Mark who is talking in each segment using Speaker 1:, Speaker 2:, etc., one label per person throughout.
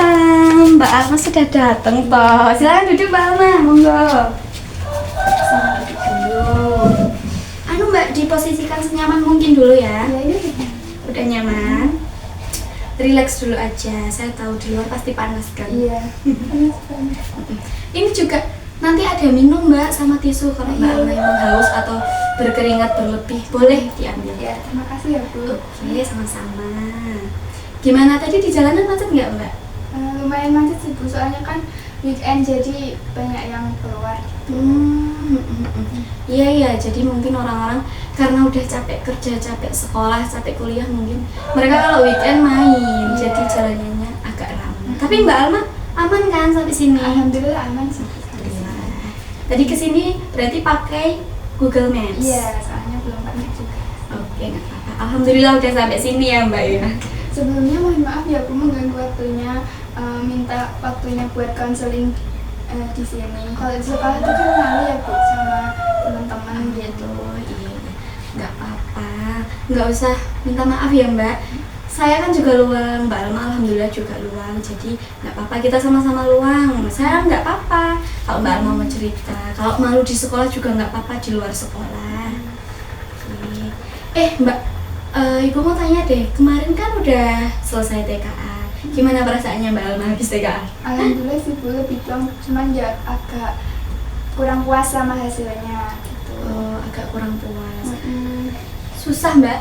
Speaker 1: Waalaikumsalam. Mbak Alma sudah datang toh. Silakan duduk Mbak Alma, monggo. Silakan duduk dulu. Mbak, diposisikan senyaman mungkin dulu ya.
Speaker 2: Ya, ini
Speaker 1: udah nyaman. Relax dulu aja. Saya tahu di luar pasti panas kan.
Speaker 2: iya. Panas banget.
Speaker 1: Ini juga nanti ada minum Mbak sama tisu kalau Mbak Alma memang haus atau berkeringat berlebih, boleh diambil.
Speaker 2: Ya, terima kasih ya Bu.
Speaker 1: Oke, sama-sama. Gimana tadi di jalanan macet nggak Mbak?
Speaker 2: Lumayan macet sih Bu, soalnya kan weekend jadi banyak yang keluar.
Speaker 1: Iya ya, jadi mungkin orang-orang karena udah capek kerja, capek sekolah, capek kuliah mungkin mereka kalau weekend main, jadi jalanannya agak ramai. Tapi Mbak Alma aman kan sampai sini?
Speaker 2: Alhamdulillah aman sih.
Speaker 1: Alhamdulillah. Tadi kesini berarti pakai Google Maps?
Speaker 2: Iya, soalnya belum pernah juga.
Speaker 1: Oke, nggak apa-apa. Alhamdulillah udah sampai sini ya Mbak ya.
Speaker 2: Sebelumnya mohon maaf ya Bu mengganggu waktunya, minta waktunya buat konseling di sini. Kalau di sekolah itu kan malu ya Bu sama teman-teman gitu.
Speaker 1: Iya, nggak apa-apa, nggak usah minta maaf ya Mbak. Saya kan juga luang, Mbak Alma alhamdulillah juga luang, jadi nggak apa-apa, kita sama-sama luang. Saya nggak apa-apa kalau Mbak Alma mau cerita. Kalau malu di sekolah juga nggak apa-apa, di luar sekolah. Oke. Mbak, Ibu mau tanya deh, kemarin kan udah selesai TKA. Gimana perasaannya Mbak Alma habis TKA?
Speaker 2: Alhamdulillah sih Bu, lebih plong, cuman ya agak kurang puas sama hasilnya gitu.
Speaker 1: Oh, agak kurang puas. Susah Mbak?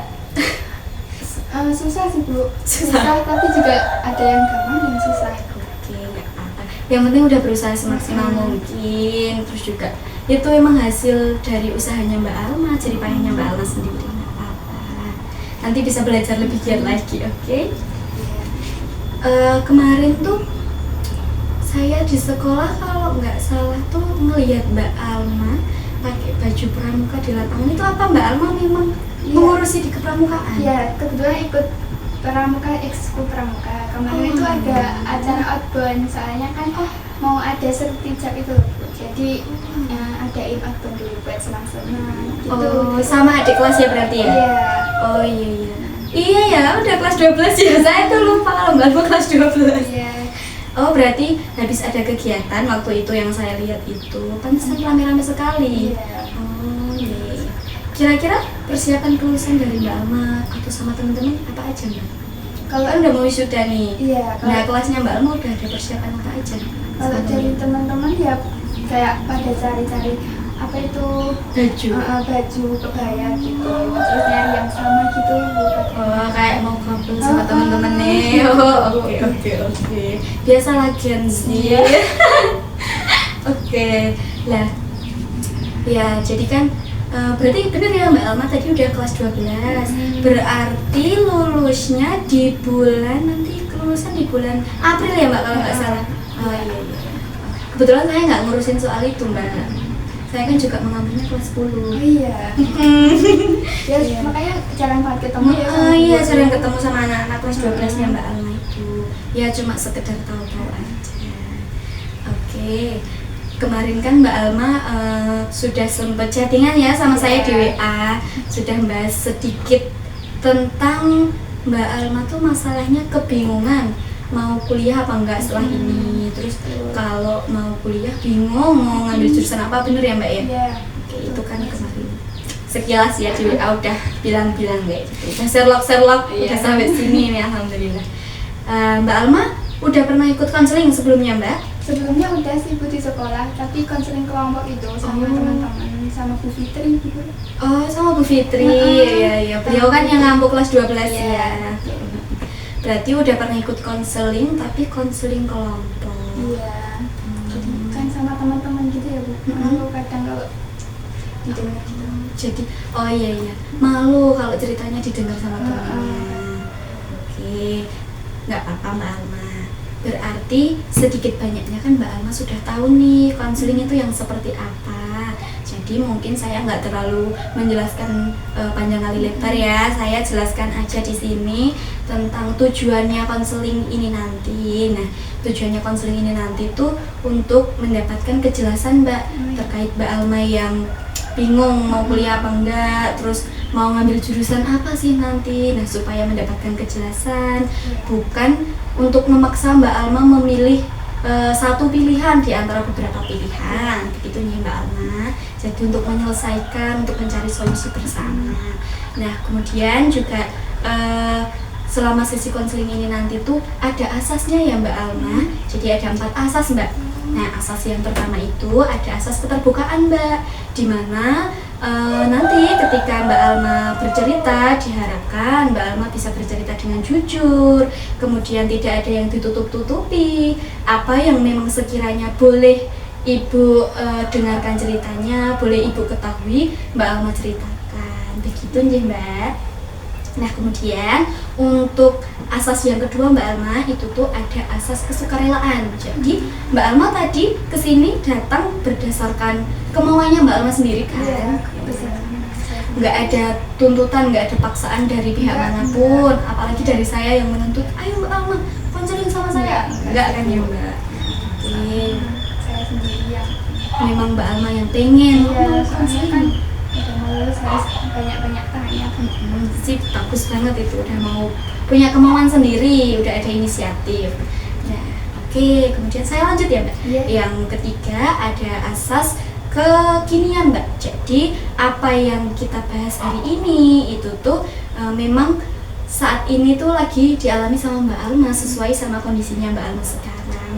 Speaker 2: Susah sih Bu,
Speaker 1: Susah.
Speaker 2: tapi juga ada yang gampang dan susah.
Speaker 1: Oke, nggak apa-apa. Yang penting udah berusaha semaksimal mungkin. Terus juga itu emang hasil dari usahanya Mbak Alma, jerih payahnya Mbak Alma sendiri. Nggak apa-apa. Nanti bisa belajar lebih giat lagi, oke? Kemarin tuh saya di sekolah kalau nggak salah tuh ngelihat Mbak Alma pakai baju pramuka di lapangan. Itu apa Mbak Alma memang mengurusi di kepramukaan?
Speaker 2: Iya, kebetulan ikut pramuka, ekskul pramuka. Kemarin itu ada acara outbound, soalnya kan mau ada sertijab itu loh Bu. Jadi adain outbound dulu buat senang-senang gitu.
Speaker 1: Oh, sama adik kelas ya berarti ya?
Speaker 2: Iya.
Speaker 1: Oh iya. Iya ya, udah kelas 12 ya. Saya tuh lupa kalau Mbak Alma kelas 12.
Speaker 2: Iya.
Speaker 1: Oh, berarti habis ada kegiatan waktu itu yang saya lihat itu. Pantesan rame-rame sekali.
Speaker 2: Iya.
Speaker 1: Oh, iya. Kira-kira persiapan kelulusan dari Mbak Alma atau sama teman-teman apa aja Mbak? Kalau kan udah mau wisuda nih.
Speaker 2: Iya,
Speaker 1: Nah, kelasnya Mbak Alma udah ada persiapan apa aja?
Speaker 2: kalau dari teman-teman ya kayak pada cari-cari apa itu
Speaker 1: Baju.
Speaker 2: baju kebaya gitu, terus nyari yang sama gitu buat
Speaker 1: Oh, kayak mau couple sama temen-temen nih. Oh, oke. Biasalah Gen Z. Oke. Lah. Ya, jadi kan berarti bener ya Mbak Alma tadi udah kelas 12. Berarti lulusnya di bulan nanti kelulusan di bulan April ya Mbak kalau nggak salah. Oh iya. Kebetulan saya nggak ngurusin soal itu Mbak. Saya kan juga mengambilnya kelas 10.
Speaker 2: Oh iya. Ya makanya jarang banget ketemu ya.
Speaker 1: Iya, sering ketemu sama anak-anak kelas 12-nya Mbak Alma itu. Ya cuma sekedar tahu-tahu aja. Oke. Kemarin kan Mbak Alma sudah sempat chattingan ya sama saya di WA, sudah bahas sedikit tentang Mbak Alma tuh masalahnya kebingungan mau kuliah apa enggak setelah ini. Terus kalau mau kuliah bingung mau ngambil jurusan apa, bener ya Mbak ya?
Speaker 2: Iya.
Speaker 1: Oke, itu kan kemarin sekilas ya di WA udah bilang-bilang kayak gitu. Udah Sherlock udah sampai sini nih alhamdulillah. Mbak Alma udah pernah ikut konseling sebelumnya Mbak?
Speaker 2: Sebelumnya udah sih Bu di sekolah, tapi konseling kelompok itu sama teman-teman, sama Bu Fitri gitu.
Speaker 1: Oh, sama Bu Fitri. Iya. Beliau kan yang ngampu kelas 12 ya. Berarti udah pernah ikut konseling tapi konseling kelompok.
Speaker 2: Iya. Jadi kan sama teman-teman gitu ya Bu. Malu kadang kalau didengar gitu.
Speaker 1: Jadi, oh iya. Malu kalau ceritanya didengar sama temannya. Oke. Nggak apa-apa Mbak Alma. Berarti sedikit banyaknya kan Mbak Alma sudah tahu nih konseling itu yang seperti apa. Jadi mungkin saya nggak terlalu menjelaskan panjang kali lebar ya. Saya jelaskan aja di sini tentang tujuannya konseling ini nanti. Nah, tujuannya konseling ini nanti tuh untuk mendapatkan kejelasan Mbak terkait Mbak Alma yang bingung mau kuliah apa enggak, terus mau ngambil jurusan apa sih nanti. Nah, supaya mendapatkan kejelasan, bukan untuk memaksa Mbak Alma memilih satu pilihan di antara beberapa pilihan, begitu nih Mbak Alma. Jadi untuk menyelesaikan, untuk mencari solusi bersama. Nah, kemudian juga selama sesi konseling ini nanti tuh ada asasnya ya Mbak Alma. Jadi ada 4 asas Mbak. Nah, asas yang pertama itu ada asas keterbukaan Mbak, dimana nanti ketika Mbak Alma bercerita, diharapkan Mbak Alma bisa bercerita dengan jujur, kemudian tidak ada yang ditutup-tutupi, apa yang memang sekiranya boleh Ibu dengarkan ceritanya, boleh Ibu ketahui, Mbak Alma ceritakan, begitu nih Mbak. Nah, kemudian untuk asas yang kedua Mbak Alma itu tuh ada asas kesukarelaan. Jadi Mbak Alma tadi kesini datang berdasarkan kemauannya Mbak Alma sendiri kan? Nggak ada tuntutan, nggak ada paksaan dari pihak manapun, apalagi dari saya yang menuntut, ayo Mbak Alma konseling sama saya. Nggak kan ya Mbak? Oke.
Speaker 2: Saya sendiri yang
Speaker 1: Memang Mbak Alma yang pengen
Speaker 2: soalnya kan udah mau lulus harus banyak-banyak tanya.
Speaker 1: Sip, bagus banget itu, udah mau punya kemauan sendiri, udah ada inisiatif. Nah, oke, kemudian saya lanjut ya Mbak. Yang ketiga ada asas kekinian Mbak. Jadi apa yang kita bahas hari ini itu tuh memang saat ini tuh lagi dialami sama Mbak Alma sesuai sama kondisinya Mbak Alma sekarang.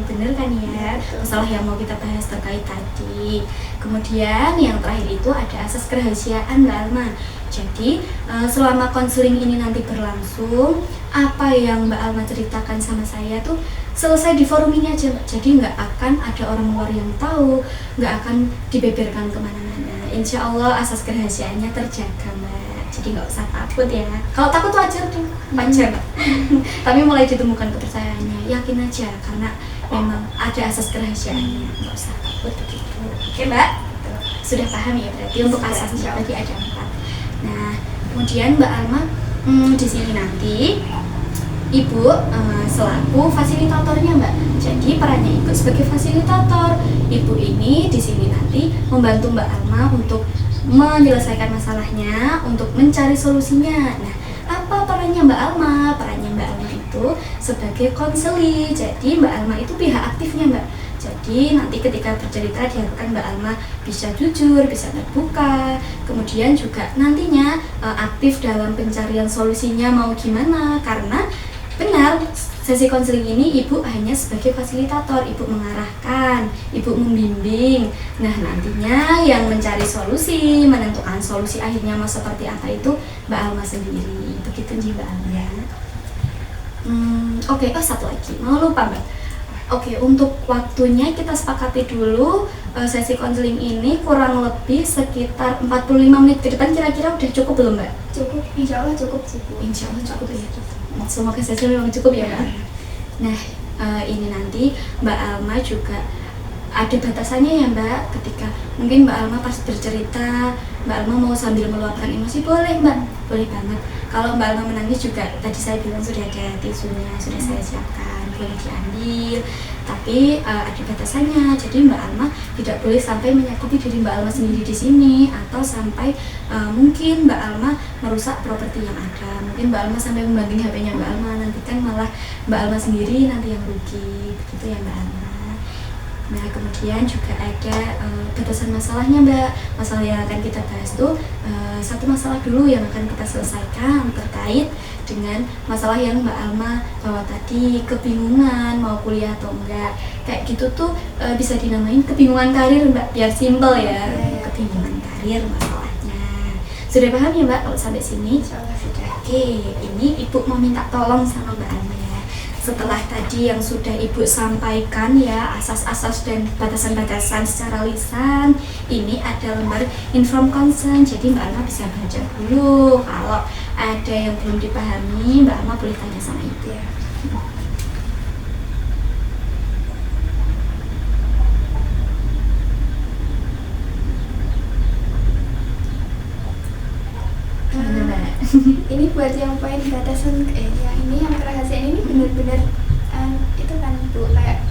Speaker 1: Bener kan ya? Masalah yang mau kita bahas terkait tadi. Kemudian yang terakhir itu ada asas kerahasiaan Mbak Alma. Jadi selama konseling ini nanti berlangsung, apa yang Mbak Alma ceritakan sama saya tuh selesai di forum ini aja Mbak. Jadi nggak akan ada orang luar yang tahu, nggak akan dibeberkan kemana-mana. Insya Allah asas kerahasiaannya terjaga Mbak. Jadi nggak usah takut ya. Kalau takut wajar tuh, wajar Mbak. Tapi mulai ditemukan kepercayaannya, yakin aja karena memang ada asas kerahasiaannya. Nggak usah takut begitu. Oke Mbak, sudah paham ya berarti untuk asasnya tadi ada 4. Nah, kemudian Mbak Alma di sini nanti Ibu selaku fasilitatornya Mbak. Jadi perannya Ibu sebagai fasilitator. Ibu ini di sini nanti membantu Mbak Alma untuk menyelesaikan masalahnya, untuk mencari solusinya. Nah, apa perannya Mbak Alma? Perannya Mbak Alma itu sebagai konseli. Jadi Mbak Alma itu pihak aktifnya Mbak. Jadi nanti ketika bercerita diharapkan Mbak Alma bisa jujur, bisa terbuka, kemudian juga nantinya aktif dalam pencarian solusinya mau gimana. Karena benar, sesi konseling ini Ibu hanya sebagai fasilitator, Ibu mengarahkan, Ibu membimbing. Nah, nantinya yang mencari solusi, menentukan solusi akhirnya mau seperti apa itu Mbak Alma sendiri. Begitu nih Mbak Alma. Oke, satu lagi, mau lupa Mbak. Oke, untuk waktunya kita sepakati dulu sesi konseling ini kurang lebih sekitar 45 menit ke depan, kira-kira udah cukup belum Mbak?
Speaker 2: Cukup, insya Allah cukup sih Bu.
Speaker 1: Insya Allah cukup ya. Semoga sesi memang cukup ya Mbak. Nah, ini nanti Mbak Alma juga ada batasannya ya Mbak. Ketika mungkin Mbak Alma pas bercerita, Mbak Alma mau sambil meluapkan emosi, boleh Mbak, boleh banget. Kalau Mbak Alma menangis juga, tadi saya bilang sudah ada tisunya, sudah saya siapkan, boleh diambil. Tapi ada batasannya, jadi Mbak Alma tidak boleh sampai menyakiti diri Mbak Alma sendiri di sini, atau sampai mungkin Mbak Alma merusak properti yang ada. Mungkin Mbak Alma sampai membanting HP-nya Mbak Alma, nanti kan malah Mbak Alma sendiri nanti yang rugi, begitu ya Mbak Alma. Nah, kemudian juga ada batasan masalahnya Mbak. Masalah yang akan kita bahas tuh satu masalah dulu yang akan kita selesaikan terkait dengan masalah yang Mbak Alma bawa tadi, kebingungan mau kuliah atau enggak. Kayak gitu tuh bisa dinamain kebingungan karir Mbak, biar simple ya. Kebingungan karir masalahnya. Sudah paham ya Mbak kalau sampai sini?
Speaker 2: Insya Allah sudah.
Speaker 1: Oke, ini Ibu mau minta tolong sama Mbak Alma ya. Setelah tadi yang sudah Ibu sampaikan ya, asas-asas dan batasan-batasan secara lisan, ini ada lembar inform consent. Jadi Mbak Alma bisa baca dulu. Kalau ada yang belum dipahami, Mbak Alma boleh tanya sama Ibu ya.
Speaker 2: Ini buat yang poin batasan yang ini yang kerahasiaan ini benar-benar itu kan Bu kayak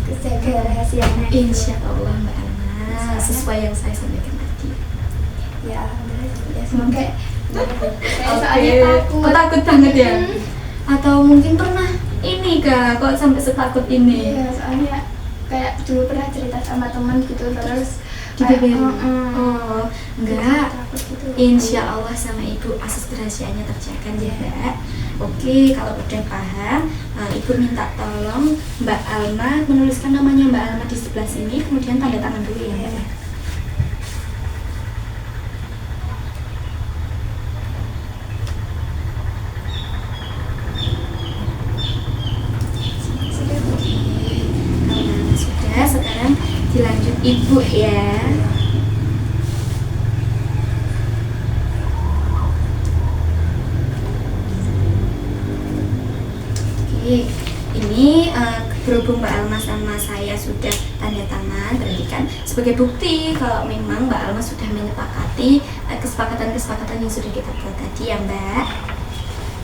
Speaker 2: terjaga rahasianya.
Speaker 1: Insya Allah Mbak Alma, sesuai yang saya sampaikan tadi.
Speaker 2: Ya alhamdulillah ya, semoga Saya soalnya takut.
Speaker 1: Oh, takut banget ya?
Speaker 2: Mm.
Speaker 1: Atau mungkin pernah ini kak, kok sampai setakut ini?
Speaker 2: Iya, soalnya kayak dulu pernah cerita sama teman gitu terus
Speaker 1: Dibeberin?
Speaker 2: kayak,
Speaker 1: Oh, enggak.
Speaker 2: takut gitu.
Speaker 1: Insya Allah sama ibu asas kerahasiaannya terjaga ya mbak. Oke, kalau udah paham, ibu minta tolong Mbak Alma menuliskan namanya Mbak Alma di sebelah sini, kemudian tanda tangan dulu ya mbak. Sudah, sekarang dilanjut ibu ya. Oke, ini berhubung Mbak Alma sama saya sudah tanda tangan, berarti kan sebagai bukti kalau memang Mbak Alma sudah menyepakati kesepakatan-kesepakatan yang sudah kita buat tadi ya Mbak.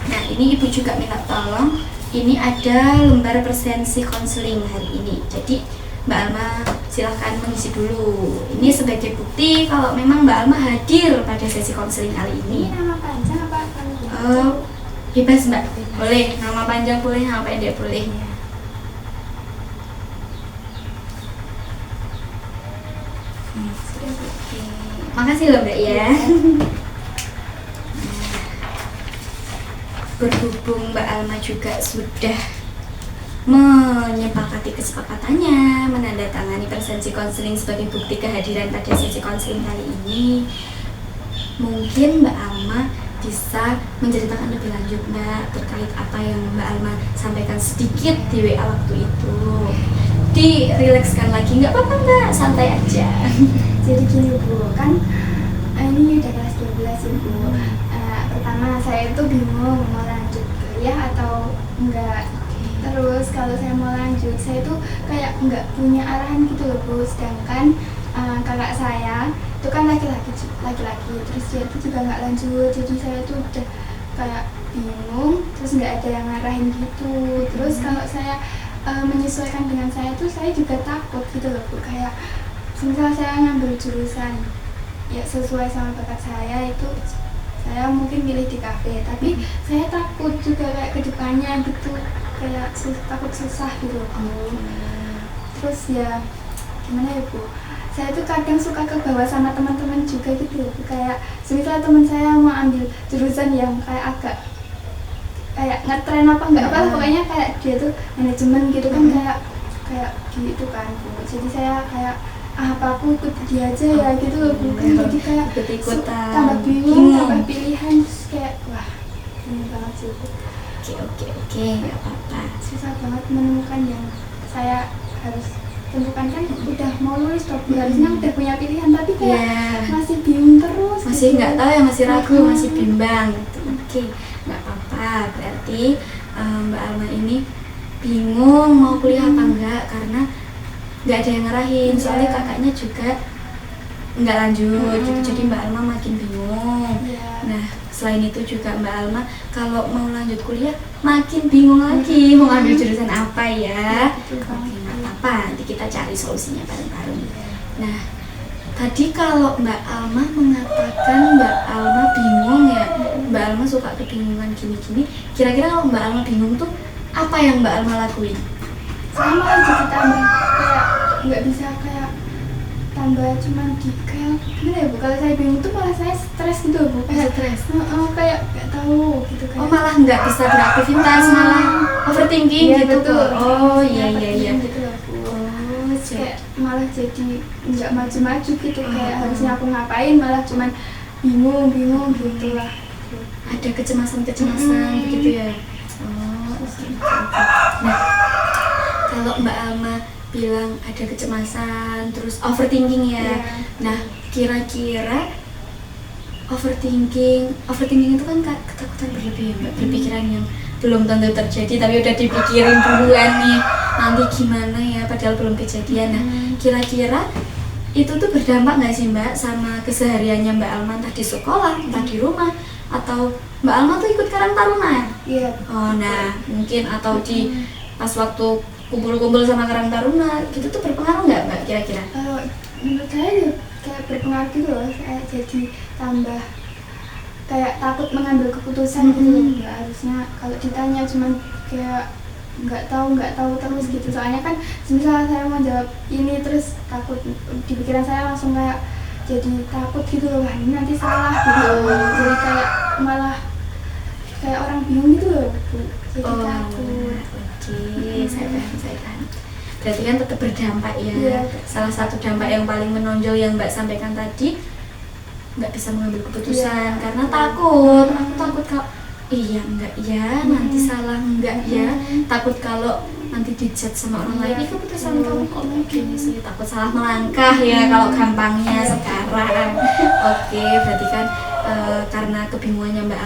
Speaker 1: Nah, ini ibu juga minta tolong, ini ada lembar presensi konseling hari ini. Jadi Mbak Alma silahkan mengisi dulu. Ini sebagai bukti kalau memang Mbak Alma hadir pada sesi konseling kali ini.
Speaker 2: Ini nama panjang apa pendek?
Speaker 1: Bebas Mbak, boleh nama panjang boleh, nama pendek boleh. Oke. Makasih loh Mbak ya. Berhubung Mbak Alma juga sudah menyepakati kesepakatannya, menandatangani presensi konseling sebagai bukti kehadiran pada sesi konseling kali ini, mungkin Mbak Alma bisa menceritakan lebih lanjut Mbak terkait apa yang Mbak Alma sampaikan sedikit di WA waktu itu. Dirilekskan lagi, nggak apa-apa Mbak, santai aja.
Speaker 2: Jadi gini Bu, kan ini udah kelas 12 ya Bu. Pertama saya itu bingung mau lanjut kuliah atau enggak. Terus kalau saya mau lanjut, saya tuh kayak nggak punya arahan gitu loh Bu. Sedangkan kakak saya itu kan laki-laki, terus dia tuh juga nggak lanjut. Jadi saya tuh udah kayak bingung, terus nggak ada yang ngarahin gitu. Terus kalau saya menyesuaikan dengan saya tuh saya juga takut gitu loh Bu. Kayak misal saya ngambil jurusan ya sesuai sama bakat saya, itu saya mungkin milih di kafe, tapi saya takut juga kayak kedepannya gitu, kayak takut susah gitu. Terus ya gimana ya Bu, saya tuh kadang suka kebawa sama teman-teman juga gitu loh. Kayak semisal teman saya mau ambil jurusan yang kayak agak kayak ngetren apa enggak apa, pokoknya kayak dia tuh manajemen gitu kan, kayak gitu kan Bu. Jadi saya kayak apa aku ikut dia aja ya gitu loh Bu. Jadi kayak tambah bingung, tambah pilihan, terus kayak wah ini banget sih Bu.
Speaker 1: Oke, nggak apa-apa.
Speaker 2: Susah banget menemukan yang saya harus tentukan, kan udah mau lulus toh Bu, harusnya udah punya pilihan, tapi kayak masih bingung terus,
Speaker 1: masih
Speaker 2: gitu.
Speaker 1: nggak tahu ya, masih ragu, masih bimbang gitu. Oke, nggak apa-apa, berarti Mbak Alma ini bingung mau kuliah apa enggak karena nggak ada yang ngarahin, soalnya kakaknya juga nggak lanjut gitu, jadi Mbak Alma makin bingung. Nah, selain itu juga Mbak Alma kalau mau lanjut kuliah makin bingung lagi mau ngambil jurusan apa ya. Oke, nggak apa-apa, nanti kita cari solusinya bareng-bareng. Nah, tadi kalau Mbak Alma mengatakan Mbak Alma bingung ya, Mbak Alma suka kebingungan gini-gini, kira-kira kalau Mbak Alma bingung tuh apa yang Mbak Alma lakuin?
Speaker 2: Saya malah jadi tambah kayak nggak bisa kayak tambah cuman di kayak gimana ya Bu, kalau saya bingung tuh malah saya stres gitu Bu, kayak
Speaker 1: Stres.
Speaker 2: Kayak nggak tahu gitu kayak.
Speaker 1: Oh, malah nggak bisa beraktivitas, malah overthinking
Speaker 2: Iya,
Speaker 1: gitu.
Speaker 2: betul.
Speaker 1: Oh iya.
Speaker 2: Gitu loh Bu.
Speaker 1: Oh,
Speaker 2: Kayak malah jadi nggak maju-maju gitu, kayak harusnya aku ngapain malah cuman bingung gitu lah.
Speaker 1: ada kecemasan begitu ya. Oh, oke. Nah, kalau Mbak Alma bilang ada kecemasan terus overthinking ya. Nah, kira-kira overthinking itu kan ketakutan berlebih ya Mbak, berpikiran yang belum tentu terjadi tapi udah dipikirin duluan nih, nanti gimana ya padahal belum kejadian. Nah, kira-kira itu tuh berdampak nggak sih Mbak sama kesehariannya Mbak Alma, entah di sekolah, entah di rumah, atau Mbak Alma tuh ikut Karang Taruna?
Speaker 2: Iya.
Speaker 1: Oh, nah mungkin atau di pas waktu kumpul-kumpul sama Karang Taruna gitu tuh berpengaruh nggak Mbak kira-kira?
Speaker 2: Menurut saya ya kayak berpengaruh gitu loh, saya jadi tambah kayak takut mengambil keputusan gitu loh. Nggak harusnya kalau ditanya cuman kayak nggak tahu terus gitu. Soalnya kan misalnya saya mau jawab ini terus takut di pikiran saya langsung kayak jadi takut gitu loh, wah ini nanti salah gitu. Jadi kayak malah kayak orang bingung gitu loh Bu. Jadi takut.
Speaker 1: Oke, saya paham. Berarti kan tetap berdampak ya.
Speaker 2: Iya.
Speaker 1: Salah satu dampak yang paling menonjol yang Mbak sampaikan tadi, nggak bisa mengambil keputusan karena takut. Aku takut kalau iya enggak ya, nanti salah enggak ya. Takut kalau nanti dijudge sama orang lain, ini keputusan kamu kok begini sih. Takut salah melangkah ya kalau gampangnya sekarang. Oke, berarti kan karena kebingungannya Mbak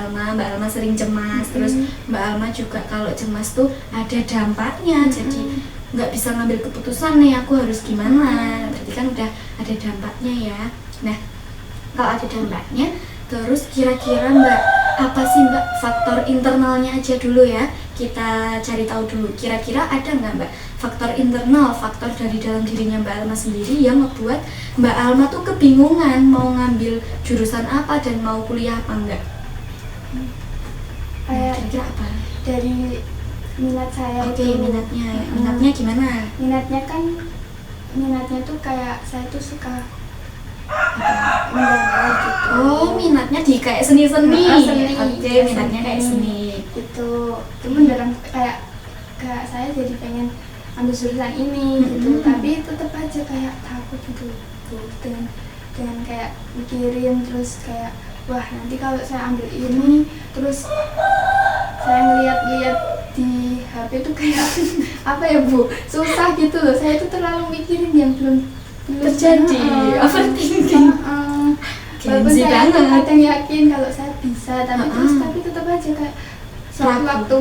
Speaker 1: Alma sering cemas. Terus Mbak Alma juga kalau cemas tuh ada dampaknya, jadi nggak bisa ngambil keputusan nih, aku harus gimana. Berarti kan udah ada dampaknya ya. Nah, kalau ada dampaknya, terus kira-kira Mbak, apa sih Mbak faktor internalnya aja dulu ya, kita cari tahu dulu. Kira-kira ada nggak Mbak faktor internal, faktor dari dalam dirinya Mbak Alma sendiri yang membuat Mbak Alma tuh kebingungan mau ngambil jurusan apa dan mau kuliah apa enggak? Kira-kira apa?
Speaker 2: Dari minat saya.
Speaker 1: Oke,
Speaker 2: itu
Speaker 1: minatnya gimana?
Speaker 2: Minatnya tuh kayak saya tuh suka menggambar gitu.
Speaker 1: Oh, minatnya di kayak seni-seni.
Speaker 2: Seni.
Speaker 1: Oke, minatnya kayak seni.
Speaker 2: Itu beneran kayak saya jadi pengen ambil jurusan ini gitu. Tapi tetap aja kayak takut gitu dengan kayak mikirin terus kayak wah nanti kalau saya ambil ini terus saya ngeliat-liat di HP tuh kayak apa ya Bu, susah gitu loh. Saya itu terlalu mikirin yang belum
Speaker 1: terjadi, overthinking.
Speaker 2: Walaupun saya kadang yakin kalau saya bisa, tapi tetap aja kayak suatu waktu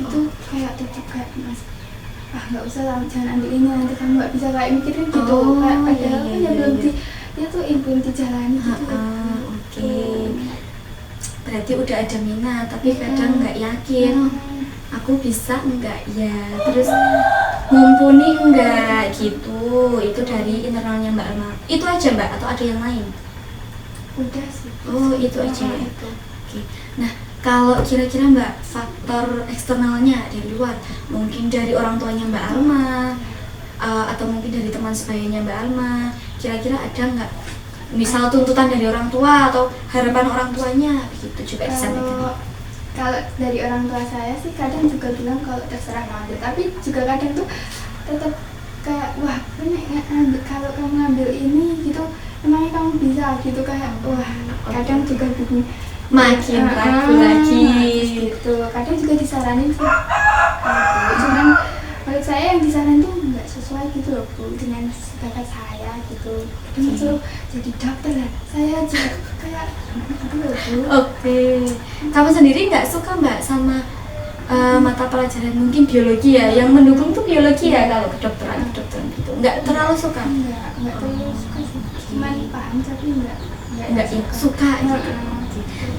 Speaker 2: gitu kayak tetap kayak mas, nggak usah lah, jangan ambil ini nanti kamu nggak bisa, kayak mikirin gitu. Padahal kan ya belum belum dijalani gitu.
Speaker 1: Oke. Berarti udah ada minat, tapi kadang nggak yakin. Aku bisa enggak ya, terus mumpuni enggak gitu. Itu dari internalnya Mbak Alma. Itu aja Mbak atau ada yang lain?
Speaker 2: Udah sih.
Speaker 1: Oh, itu aja ya. Oke. Nah, kalau kira-kira Mbak faktor eksternalnya dari luar, mungkin dari orang tuanya Mbak Alma, atau mungkin dari teman sebayanya Mbak Alma, kira-kira ada nggak? Misal tuntutan dari orang tua atau harapan orang tuanya, gitu juga disampaikan.
Speaker 2: Kalau dari orang tua saya sih kadang juga bilang kalau terserah ngambil, tapi juga kadang tuh tetap kayak wah kalau kamu ngambil ini gitu emangnya kamu bisa gitu, kayak wah kadang juga begini
Speaker 1: makin ragu lagi
Speaker 2: gitu. Kadang juga disaranin sih cuman menurut saya yang disaranin tuh nggak sesuai gitu loh Bu dengan bakat saya gitu. Kadang suruh jadi dokter lah, saya juga kayak gitu loh Bu.
Speaker 1: Oke. Kamu sendiri nggak suka Mbak sama mata pelajaran mungkin biologi ya, yang mendukung tuh biologi ya kalau kedokteran gitu, nggak terlalu suka?
Speaker 2: Nggak terlalu suka sih, cuman paham tapi nggak
Speaker 1: suka gitu.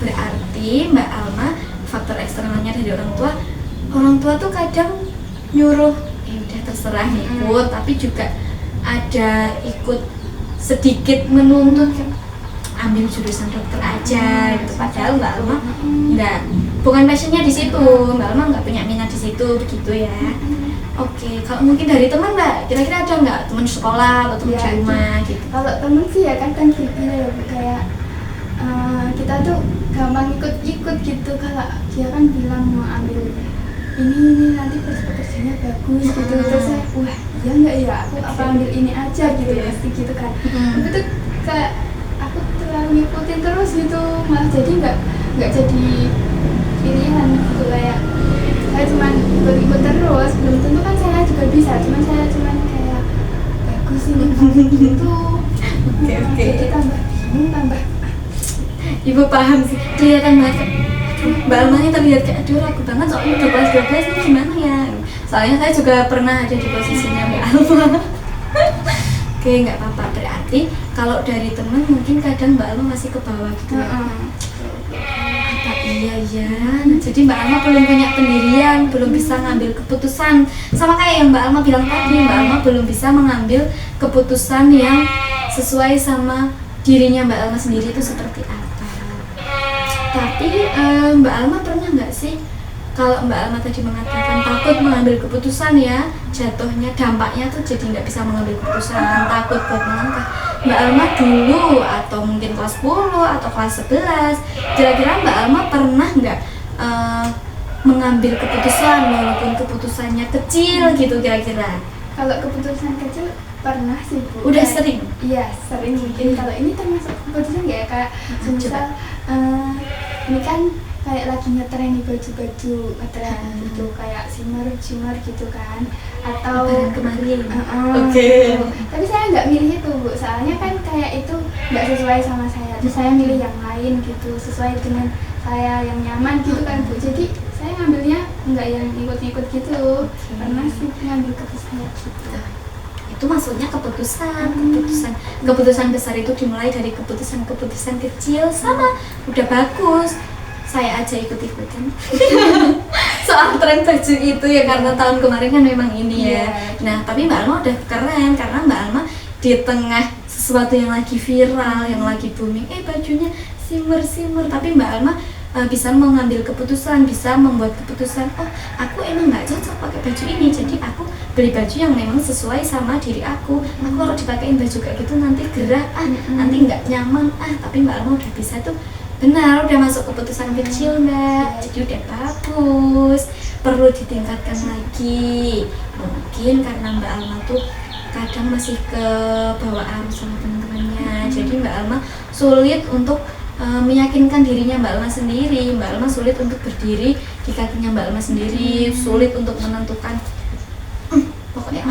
Speaker 1: Berarti Mbak Alma faktor eksternalnya dari orang tua tuh kadang nyuruh udah terserah ikut, tapi juga ada ikut sedikit menuntut ambil jurusan dokter aja gitu. Padahal Mbak Alma bukan passionnya di situ, Mbak Alma nggak punya minat di situ begitu ya. Oke, kalau mungkin dari teman Mbak, kira-kira ada nggak teman sekolah atau teman di rumah gitu?
Speaker 2: Kalau teman sih ya kan gini ya kayak kita tuh gampang ikut-ikut gitu. Kalau dia kan bilang mau ambil ini nanti pekerjaannya bagus gitu, terus saya wah ya nggak ya aku apa ambil ini aja gitu pasti gitu kan. Tapi tuh kayak aku terlalu ngikutin terus gitu, malah jadi nggak jadi pilihan gitu. Kayak saya cuman ikut terus, belum tentu kan saya juga bisa, saya cuman kayak bagus ini gitu. Jadi tambah bingung, tambah
Speaker 1: Ibu paham sih, kelihatan banget Mbak Almanya terlihat kayak aduh ragu banget soalnya udah kelas 12 nih gimana ya. Soalnya saya juga pernah ada di posisinya Mbak Alma. Oke, nggak apa-apa. Berarti kalau dari teman mungkin kadang Mbak Alma masih ke bawah gitu ya. Apa iya ya? Jadi Mbak Alma belum punya pendirian, belum bisa ngambil keputusan. Sama kayak yang Mbak Alma bilang tadi, Mbak Alma belum bisa mengambil keputusan yang sesuai sama dirinya Mbak Alma sendiri itu seperti apa. Tapi Mbak Alma pernah nggak sih, kalau Mbak Alma tadi mengatakan takut mengambil keputusan ya, jatuhnya dampaknya tuh jadi nggak bisa mengambil keputusan, takut buat melangkah. Mbak Alma dulu atau mungkin kelas 10 atau kelas 11, kira-kira Mbak Alma pernah nggak mengambil keputusan walaupun keputusannya kecil gitu kira-kira?
Speaker 2: Kalau keputusan kecil pernah sih Bu.
Speaker 1: Udah sering?
Speaker 2: Iya sering mungkin. Kalau ini termasuk keputusan nggak ya Kak? Misal ini kan kayak lagi ngetren nih baju-baju ngetren gitu, kayak shimmer gitu kan, atau
Speaker 1: kemarin.
Speaker 2: Oke. Tapi saya nggak milih itu Bu, soalnya kan kayak itu nggak sesuai sama saya. Terus saya milih yang lain gitu, sesuai dengan saya yang nyaman gitu kan Bu. Jadi saya ngambilnya nggak yang ikut-ikut gitu. Pernah sih ngambil keputusan gitu.
Speaker 1: Itu maksudnya keputusan besar itu dimulai dari keputusan kecil, sama udah bagus. Saya aja ikut-ikutan soal tren baju itu ya, karena tahun kemarin kan memang ini ya. Nah tapi Mbak Alma udah keren karena Mbak Alma di tengah sesuatu yang lagi viral, yang lagi booming, bajunya shimmer, tapi Mbak Alma bisa mengambil keputusan, bisa membuat keputusan, oh aku emang nggak cocok pakai baju ini, jadi aku beli baju yang memang sesuai sama diri aku. Aku kalau dipakein baju kayak gitu nanti gerah, nanti nggak nyaman, tapi Mbak Alma udah bisa tuh. Benar, udah masuk keputusan kecil Mbak, jadi udah bagus. Perlu ditingkatkan lagi. Mungkin karena Mbak Alma tuh kadang masih ke bawah arus sama teman-temannya, jadi Mbak Alma sulit untuk meyakinkan dirinya Mbak Alma sendiri. Mbak Alma sulit untuk berdiri di kakinya Mbak Alma sendiri, sulit untuk menentukan pokoknya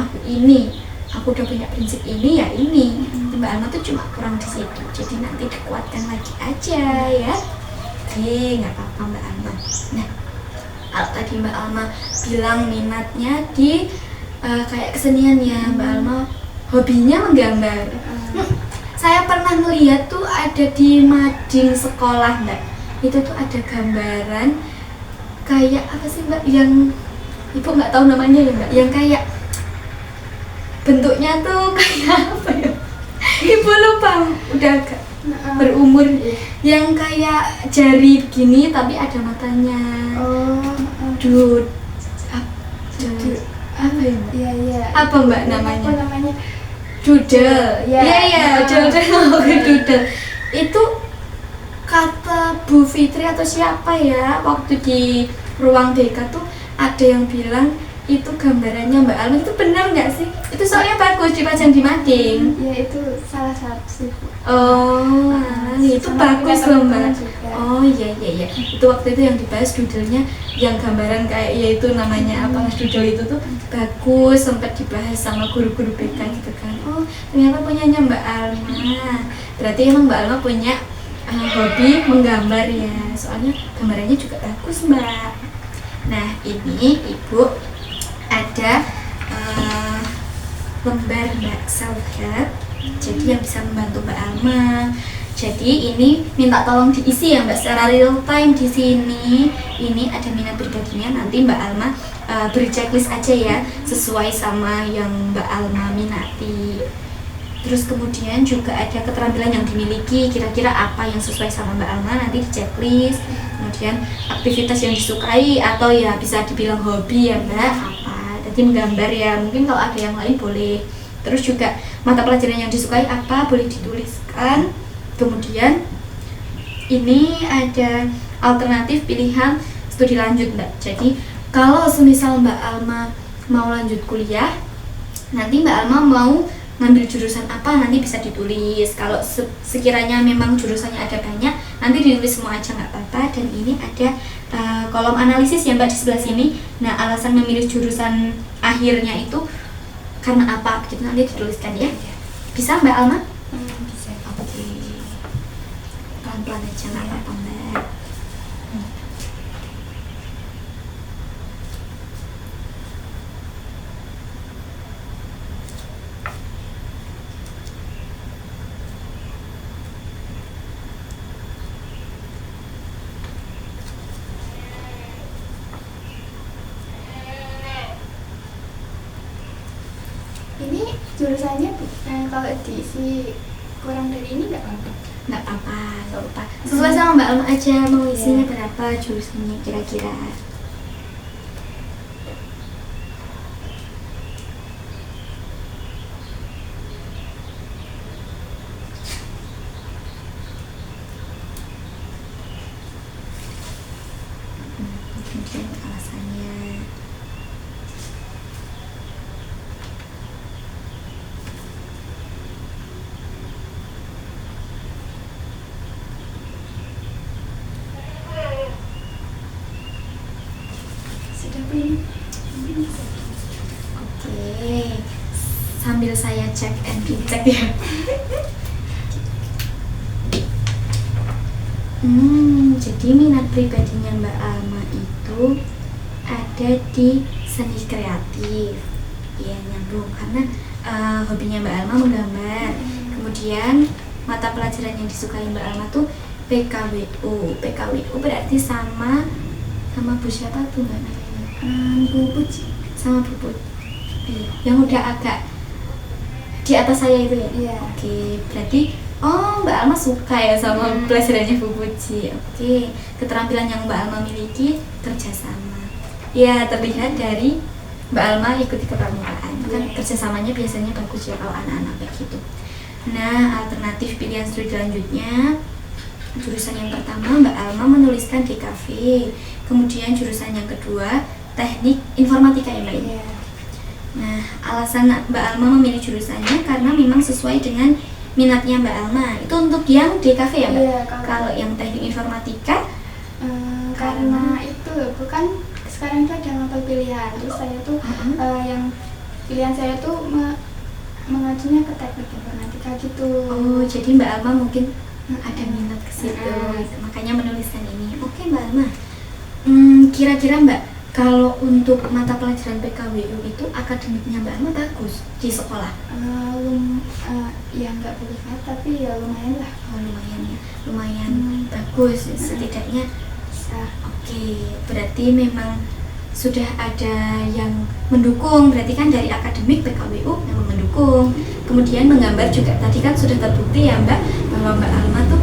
Speaker 1: aku udah punya prinsip ini ya ini. Mbak Alma tuh cuma kurang di situ, jadi nanti dikuatkan lagi aja ya. Oke, nggak apa-apa Mbak Alma. Nah, kalau tadi Mbak Alma bilang minatnya di kayak kesenian ya, Mbak Alma hobinya menggambar. Saya pernah melihat tuh ada di mading sekolah Mbak, itu tuh ada gambaran kayak apa sih Mbak, yang Ibu nggak tahu namanya ya Mbak, yang kayak bentuknya tuh kayak apa ya, Ibu lupa, udah agak berumur, yang kayak jari gini tapi ada matanya. Apa ya Mbak?
Speaker 2: Iya.
Speaker 1: Apa Mbak namanya?
Speaker 2: Apa namanya?
Speaker 1: Doodle. Iya, doodle. Itu kata Bu Fitri atau siapa ya waktu di ruang BK tuh ada yang bilang itu gambarannya Mbak Alma, itu benar nggak sih? Itu soalnya bagus dipajang di mading.
Speaker 2: Ya itu salah satu sih Bu.
Speaker 1: Oh, itu bagus loh Mbak. Oh iya. Itu waktu itu yang dibahas doodle-nya, yang gambaran kayak yaitu namanya apa doodle itu tuh bagus, sempat dibahas sama guru-guru BK gitu kan. Oh ternyata punyanya Mbak Alma. Berarti emang Mbak Alma punya hobi menggambar ya. Soalnya gambarannya juga bagus Mbak. Nah ini Ibu ada lembar Mbak self-help, jadi yang bisa membantu Mbak Alma. Jadi ini minta tolong diisi ya Mbak secara real time di sini. Ini ada minat pribadinya, nanti Mbak Alma beri checklist aja ya sesuai sama yang Mbak Alma minati. Terus kemudian juga ada keterampilan yang dimiliki, kira-kira apa yang sesuai sama Mbak Alma nanti di checklist. Kemudian aktivitas yang disukai atau ya bisa dibilang hobi ya Mbak, apa? Tadi menggambar ya, mungkin kalau ada yang lain boleh. Terus juga mata pelajaran yang disukai apa, boleh dituliskan. Kemudian ini ada alternatif pilihan studi lanjut Mbak. Jadi kalau semisal Mbak Alma mau lanjut kuliah, nanti Mbak Alma mau ngambil jurusan apa nanti bisa ditulis. Kalau sekiranya memang jurusannya ada banyak, nanti ditulis semua aja nggak apa-apa. Dan ini ada kolom analisis ya Mbak di sebelah sini. Nah alasan memilih jurusan akhirnya itu karena apa, gitu nanti dituliskan ya. Bisa Mbak Alma?
Speaker 2: Bisa.
Speaker 1: Oke. Pelan-pelan aja nggak apa-apa Mbak.
Speaker 2: Ini jurusannya kalau diisi kurang dari ini nggak apa-apa.
Speaker 1: Nggak apa-apa, nggak apa-apa. Sesuai sama Mbak Alma aja, mau isinya berapa, jurusannya kira-kira. Kemudian alasannya.
Speaker 2: Sudah belum?
Speaker 1: Oke, sambil saya cek and recheck ya. Jadi minat pribadinya Mbak Alma itu ada di seni kreatif. Iya, nyambung karena hobinya Mbak Alma menggambar. Kemudian mata pelajaran yang disukai Mbak Alma tuh PKWU. PKWU berarti sama Bu siapa tuh Mbak namanya?
Speaker 2: Bu Puji.
Speaker 1: Sama Bu Put. Iya, yang udah agak di atas saya itu ya?
Speaker 2: Iya.
Speaker 1: Oke, berarti Mbak Alma suka ya sama pelajarannya Bu Puji. Oke, keterampilan yang Mbak Alma miliki kerjasama. Ya, terlihat dari Mbak Alma ikuti kepramukaan. Kan kerjasamanya biasanya bagus ya kalau anak-anak kayak gitu. Nah, alternatif pilihan studi selanjutnya, jurusan yang pertama Mbak Alma menuliskan DKV. Kemudian jurusan yang kedua teknik informatika ya Mbak.
Speaker 2: Iya.
Speaker 1: Nah, alasan Mbak Alma memilih jurusannya karena memang sesuai dengan minatnya Mbak Alma. Itu untuk yang DKV ya Mbak?
Speaker 2: Iya,
Speaker 1: kalau yang teknik informatika
Speaker 2: karena itu bukan sekarang itu ada mapel pilihan. Terus saya tuh yang pilihan saya tuh mengajunya ke teknik informatika gitu.
Speaker 1: Oh, jadi Mbak Alma mungkin ada minat ke situ. Makanya menuliskan ini. Oke Mbak Alma. Kira-kira Mbak, kalau untuk mata pelajaran PKWU itu akademiknya Mbak Alma bagus di sekolah?
Speaker 2: Ya nggak berlebihan tapi ya lumayan lah.
Speaker 1: Oh, lumayan ya, lumayan bagus setidaknya. Oke, berarti memang sudah ada yang mendukung. Berarti kan dari akademik PKWU memang mendukung. Kemudian menggambar juga tadi kan sudah terbukti ya Mbak, bahwa Mbak Alma tuh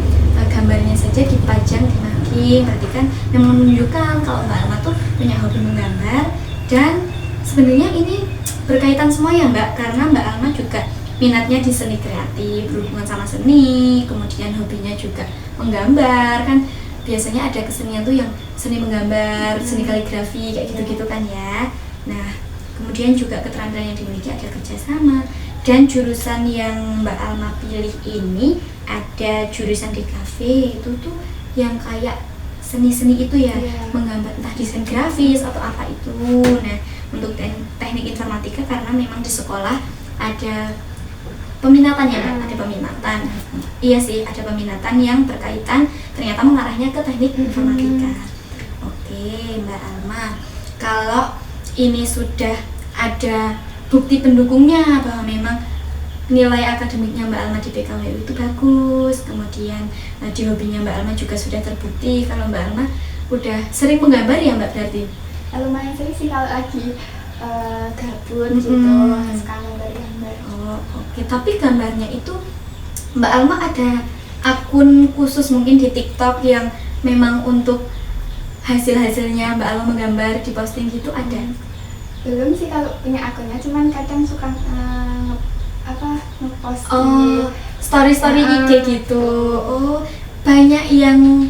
Speaker 1: gambarnya saja dipajang di making. Berarti kan memang menunjukkan kalau Mbak Alma tuh punya hobi menggambar. Dan sebenarnya ini berkaitan semua ya Mbak, karena Mbak Alma juga minatnya di seni kreatif, berhubungan sama seni, kemudian hobinya juga menggambar kan. Biasanya ada kesenian tuh yang seni menggambar, seni kaligrafi kayak gitu-gitu kan ya. Nah, kemudian juga keterampilan yang dimiliki ada kerjasama. Dan jurusan yang Mbak Alma pilih ini ada jurusan DKV, itu tuh yang kayak seni-seni itu ya, menggambar entah desain grafis atau apa itu. Nah, untuk teknik informatika karena memang di sekolah ada peminatan ya Mbak, ada peminatan. Iya sih, ada peminatan yang berkaitan ternyata mengarahnya ke teknik informatika. Oke Mbak Alma, kalau ini sudah ada bukti pendukungnya bahwa memang nilai akademiknya Mbak Alma di PKWU itu bagus, kemudian di hobinya Mbak Alma juga sudah terbukti kalau Mbak Alma udah sering menggambar ya Mbak berarti?
Speaker 2: Lumayan sering sih kalau lagi gabut gitu, suka gambar-gambar.
Speaker 1: Oh, oke. Tapi gambarnya itu Mbak Alma ada akun khusus mungkin di TikTok yang memang untuk hasil-hasilnya Mbak Alma menggambar diposting gitu ada?
Speaker 2: Belum sih kalau punya akunnya, cuman kadang suka ngepost
Speaker 1: story-story IG gitu. Oh, banyak yang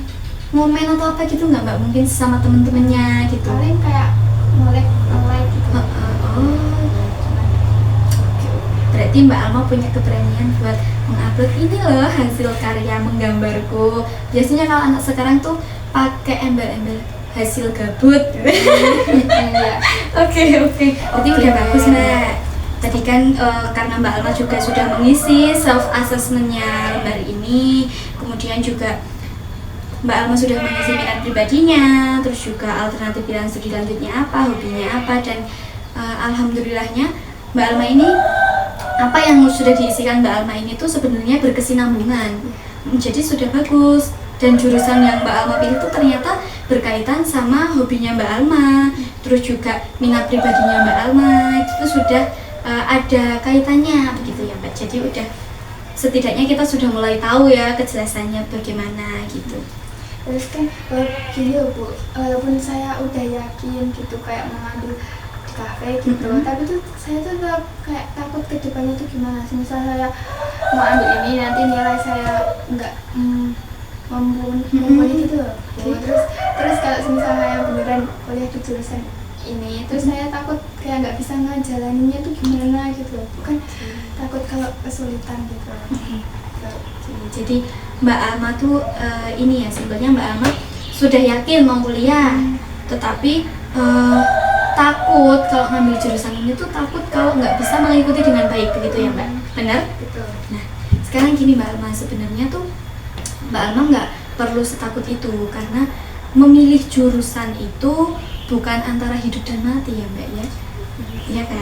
Speaker 1: ngomen atau apa gitu nggak Mbak? Mungkin sama temen-temennya gitu.
Speaker 2: Paling kayak like gitu.
Speaker 1: Berarti Mbak Alma punya keberanian buat mengupload ini loh hasil karya menggambarku. Biasanya kalau anak sekarang tuh pakai embel-embel hasil gabut. Oke. Berarti udah bagus Mbak. Tadi kan karena Mbak Alma juga sudah mengisi self assessmentnya lembar ini, kemudian juga Mbak Alma sudah mengisi minat pribadinya, terus juga alternatif pilihan studi lanjutnya apa, hobinya apa, dan alhamdulillahnya Mbak Alma ini apa yang sudah diisikan Mbak Alma ini tuh sebenarnya berkesinambungan, jadi sudah bagus. Dan jurusan yang Mbak Alma pilih itu ternyata berkaitan sama hobinya Mbak Alma, terus juga minat pribadinya Mbak Alma itu sudah ada kaitannya begitu ya Mbak. Jadi udah setidaknya kita sudah mulai tahu ya kejelasannya bagaimana gitu.
Speaker 2: Terus kan gini loh Bu, walaupun saya udah yakin gitu kayak mengambil di kafe gitu, tapi tuh saya tuh tetap kayak takut ke depannya tuh gimana. Misal saya mau ambil ini nanti nilai saya nggak mumpuni gitu loh Bu. Terus kalau misal saya beneran kuliah di jurusan ini, terus saya takut kayak nggak bisa ngejalaninnya tuh gimana gitu loh. Bukan takut kalau kesulitan gitu.
Speaker 1: Jadi Mbak Alma tuh ini ya, sebenarnya Mbak Alma sudah yakin mau kuliah, tetapi takut kalau ngambil jurusan ini tuh takut kalau nggak bisa mengikuti dengan baik, begitu ya Mbak? Benar?
Speaker 2: Betul.
Speaker 1: Nah, sekarang gini Mbak Alma, sebenarnya tuh Mbak Alma nggak perlu setakut itu, karena memilih jurusan itu bukan antara hidup dan mati ya Mbak ya. Iya kan?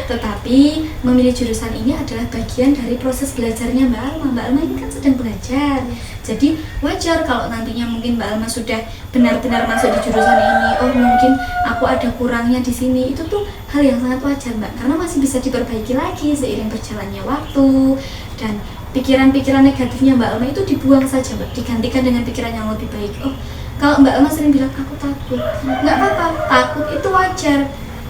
Speaker 1: Tetapi memilih jurusan ini adalah bagian dari proses belajarnya Mbak Alma. Mbak Alma ini kan sedang belajar. Jadi wajar kalau nantinya mungkin Mbak Alma sudah benar-benar masuk di jurusan ini, oh mungkin aku ada kurangnya di sini. Itu tuh hal yang sangat wajar Mbak, karena masih bisa diperbaiki lagi seiring berjalannya waktu. Dan pikiran-pikiran negatifnya Mbak Alma itu dibuang saja Mbak, digantikan dengan pikiran yang lebih baik. Oh, kalau Mbak Alma sering bilang aku takut, nggak apa-apa, takut itu wajar,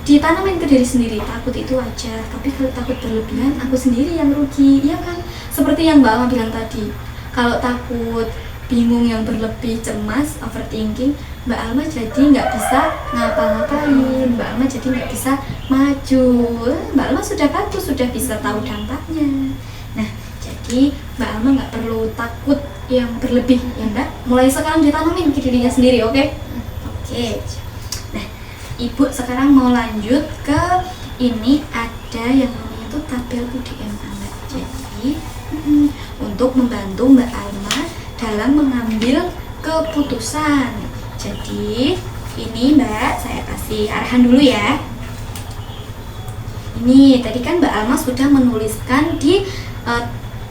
Speaker 1: ditanamin ke diri sendiri. Takut itu wajar, tapi kalau takut berlebihan aku sendiri yang rugi, iya kan? Seperti yang Mbak Alma bilang tadi, kalau takut, bingung yang berlebih, cemas, overthinking, Mbak Alma jadi nggak bisa ngapa-ngapain, Mbak Alma jadi nggak bisa maju. Mbak Alma sudah bagus, sudah bisa tahu dampaknya. Nah, jadi Mbak Alma nggak perlu takut yang berlebih ya Mbak, mulai sekarang ditanamin ke dirinya sendiri, oke? Oke. Nah, Ibu sekarang mau lanjut ke ini, ada yang namanya itu tabel UDM Mbak. Jadi untuk membantu Mbak Alma dalam mengambil keputusan. Jadi ini Mbak, saya kasih arahan dulu ya. Ini tadi kan Mbak Alma sudah menuliskan di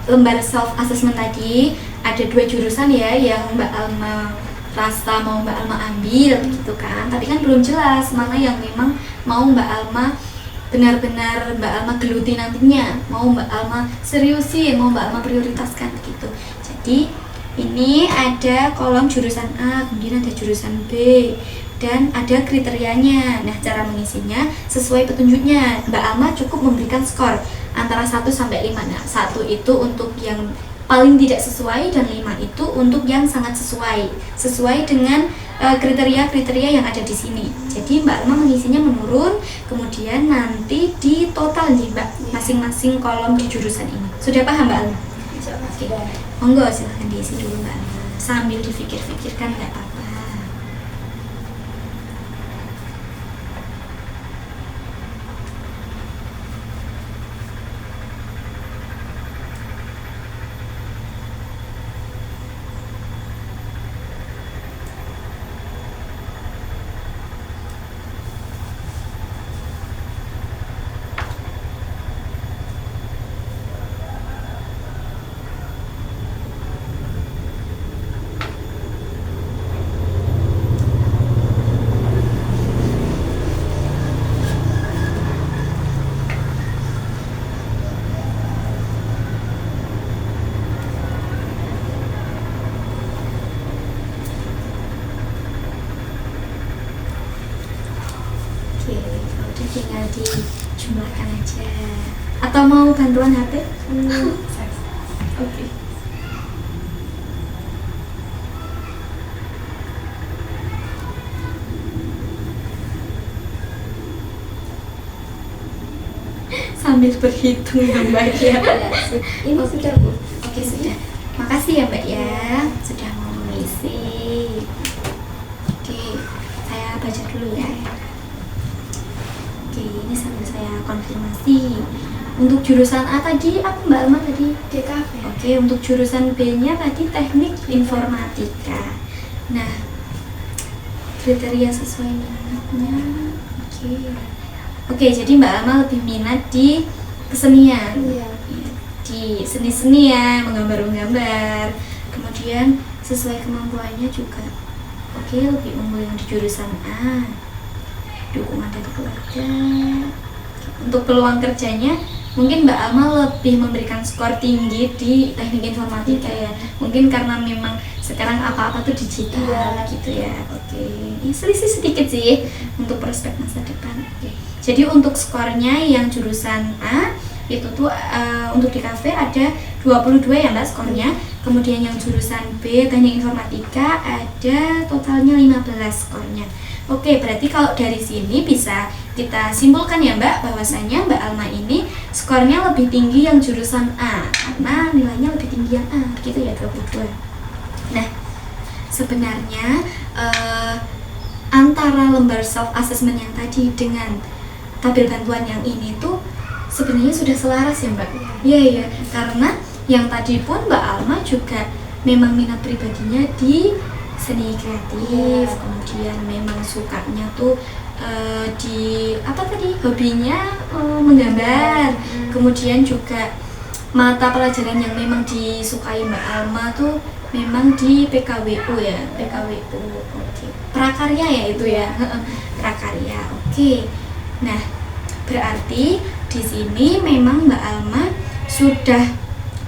Speaker 1: lembar self assessment tadi ada 2 jurusan ya yang Mbak Alma rasa mau Mbak Alma ambil gitu kan, tapi kan belum jelas mana yang memang mau Mbak Alma benar-benar Mbak Alma geluti nantinya, mau Mbak Alma seriusin, mau Mbak Alma prioritaskan gitu. Jadi ini ada kolom jurusan A, kemudian ada jurusan B, dan ada kriterianya. Nah, cara mengisinya sesuai petunjuknya. Mbak Alma cukup memberikan skor antara 1 sampai 5. Nah, 1 itu untuk yang paling tidak sesuai dan 5 itu untuk yang sangat sesuai dengan kriteria-kriteria yang ada di sini. Jadi Mbak Alma mengisinya menurun, kemudian nanti di total nih Mbak masing-masing kolom di jurusan ini. Sudah paham Mbak Alma? Oke. Monggo silahkan diisi dulu Mbak Alma. Sambil dipikir-pikirkan nggak apa-apa. Udah tinggal dijumlahkan aja. Atau mau bantuan HP? Oke. Sambil berhitung ya Mbak ya.
Speaker 2: Ini sudah Bu.
Speaker 1: Oke sudah. Makasih ya Mbak ya, sudah mau mengisi. Oke, saya baca dulu ya. Oke, ini sambil saya konfirmasi. Untuk jurusan A tadi apa Mbak Alma tadi?
Speaker 2: DKV.
Speaker 1: Oke, untuk jurusan B-nya tadi teknik informatika. Nah, kriteria sesuai minatnya. Oke, jadi Mbak Alma lebih minat di kesenian.
Speaker 2: Iya.
Speaker 1: Di seni-seni ya, menggambar-menggambar. Kemudian sesuai kemampuannya juga. Oke, lebih unggul yang di jurusan A. Dukungan dari keluarga. Untuk peluang kerjanya mungkin Mbak Alma lebih memberikan skor tinggi di teknik informatika ya, mungkin karena memang sekarang apa-apa tuh digital gitu ya. Oke, ini selisih sedikit sih untuk prospek masa depan. Oke. Jadi untuk skornya yang jurusan A itu tuh untuk di kafe ada 22 ya Mbak skornya. Kemudian yang jurusan B teknik informatika ada totalnya 15 skornya. Oke, berarti kalau dari sini bisa kita simpulkan ya Mbak bahwasanya Mbak Alma ini skornya lebih tinggi yang jurusan A karena nilainya lebih tinggi yang A gitu ya, 22. Nah, sebenarnya antara lembar self assessment yang tadi dengan tabel bantuan yang ini tuh sebenarnya sudah selaras ya Mbak. Iya ya, karena yang tadi pun Mbak Alma juga memang minat pribadinya di seni kreatif, kemudian memang sukanya tuh di apa tadi hobinya menggambar, kemudian juga mata pelajaran yang memang disukai Mbak Alma tuh memang di PKWU ya, PKWU. Oke. Prakarya ya itu ya, prakarya. Oke. Nah, berarti di sini memang Mbak Alma sudah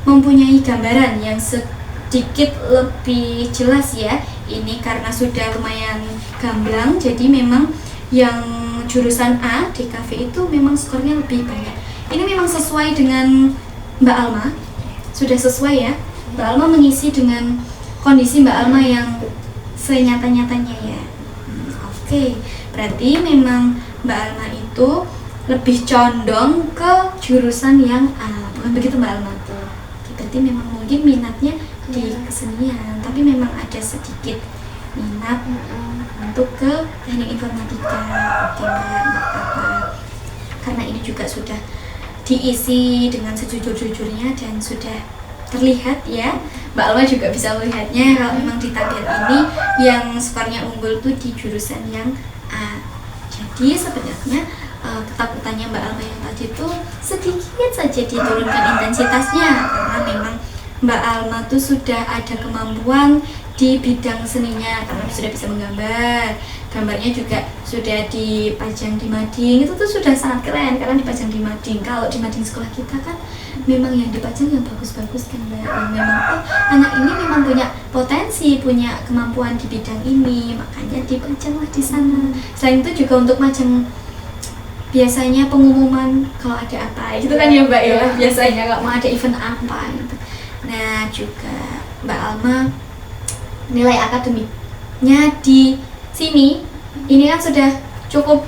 Speaker 1: mempunyai gambaran yang sedikit lebih jelas ya. Ini karena sudah lumayan gamblang, jadi memang yang jurusan A di kafe itu memang skornya lebih banyak. Ini memang sesuai dengan Mbak Alma, sudah sesuai ya. Mbak Alma mengisi dengan kondisi Mbak Alma yang senyata-nyatanya ya. Oke, berarti memang Mbak Alma itu lebih condong ke jurusan yang A, bukan begitu Mbak Alma? Berarti memang mungkin minatnya di kesenian, tapi memang ada sedikit minat untuk ke teknik informatika. Oke Mbak, apa? Karena ini juga sudah diisi dengan sejujur-jujurnya dan sudah terlihat ya, Mbak Alma juga bisa melihatnya kalau memang di tabel ini yang skornya unggul tuh di jurusan yang A. Jadi sebenarnya ketakutannya Mbak Alma yang tadi tuh sedikit saja diturunkan intensitasnya karena memang Mbak Alma tuh sudah ada kemampuan di bidang seninya karena sudah bisa menggambar, gambarnya juga sudah dipajang di mading, itu tuh sudah sangat keren karena dipajang di mading. Kalau di mading sekolah kita kan memang yang dipajang yang bagus-bagus kan Mbak, yang memang anak ini memang punya potensi, punya kemampuan di bidang ini, makanya dipajanglah di sana. Selain itu juga untuk majang biasanya pengumuman kalau ada apa gitu kan ya Mbak ya, biasanya kalau mau ada event apa gitu. Nah juga Mbak Alma nilai akademiknya di sini ini kan sudah cukup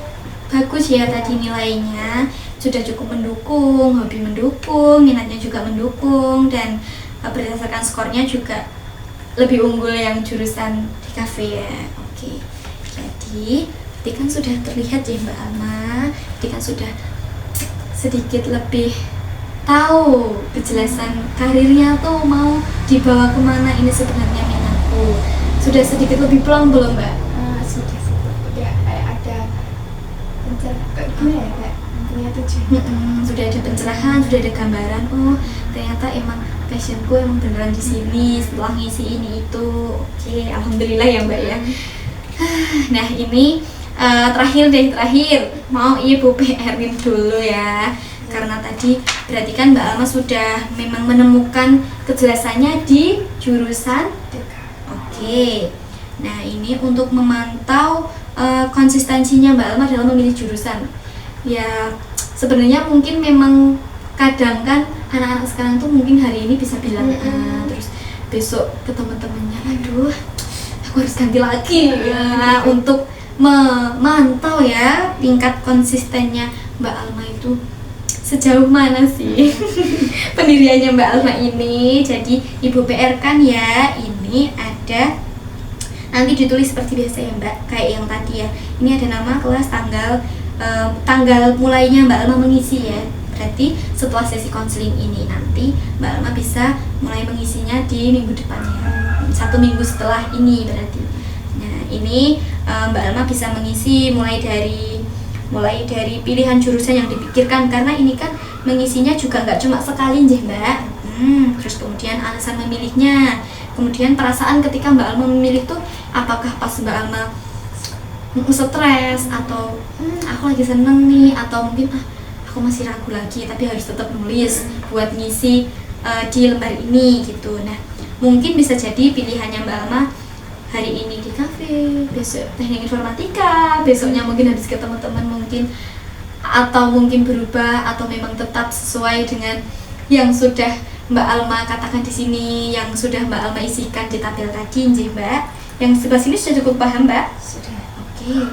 Speaker 1: bagus ya, tadi nilainya sudah cukup mendukung, hobi mendukung, minatnya juga mendukung, dan berdasarkan skornya juga lebih unggul yang jurusan di kafe ya. Oke, jadi kan sudah terlihat ya Mbak Alma, kan sudah sedikit lebih tahu kejelasan karirnya tuh mau dibawa kemana, ini sebenarnya minatku. Sudah sedikit lebih plong belum Mbak?
Speaker 2: Sudah kayak ada gimana ya Mbak? Punya tujuan.
Speaker 1: Sudah ada pencerahan, sudah ada gambaran. Oh ternyata emang passionku emang beneran di sini setelah ngisi ini itu. Oke, alhamdulillah ya Mbak ya. Nah ini terakhir mau Ibu PR-in dulu ya, karena tadi berarti kan Mbak Alma sudah memang menemukan kejelasannya di jurusan. Oke, nah ini untuk memantau konsistensinya Mbak Alma dalam memilih jurusan ya. Sebenarnya mungkin memang kadang kan anak-anak sekarang tuh mungkin hari ini bisa bilang terus besok ke teman-temannya aduh aku harus ganti lagi ya. Untuk memantau ya tingkat konsistennya Mbak Alma itu sejauh mana sih pendiriannya Mbak Alma ini. Jadi Ibu PR kan ya, ini ada nanti ditulis seperti biasa ya Mbak, kayak yang tadi ya. Ini ada nama, kelas, tanggal mulainya Mbak Alma mengisi ya. Berarti setelah sesi konseling ini nanti Mbak Alma bisa mulai mengisinya di minggu depannya, 1 minggu setelah ini berarti. Nah ini Mbak Alma bisa mengisi mulai dari pilihan jurusan yang dipikirkan, karena ini kan mengisinya juga nggak cuma sekali njeh Mbak. Terus kemudian alasan memilihnya, kemudian perasaan ketika Mbak Alma memilih tuh apakah pas Mbak Alma stres atau aku lagi seneng nih, atau mungkin aku masih ragu lagi tapi harus tetap nulis buat ngisi di lembar ini gitu. Nah mungkin bisa jadi pilihannya Mbak Alma hari ini di kafe, besok teknik informatika, besoknya mungkin habis ketemu teman mungkin, atau mungkin berubah atau memang tetap sesuai dengan yang sudah Mbak Alma katakan di sini, yang sudah Mbak Alma isikan di tabel tadi, nggih Mbak. Yang sebelah sini sudah cukup paham Mbak?
Speaker 2: Sudah.
Speaker 1: Oke.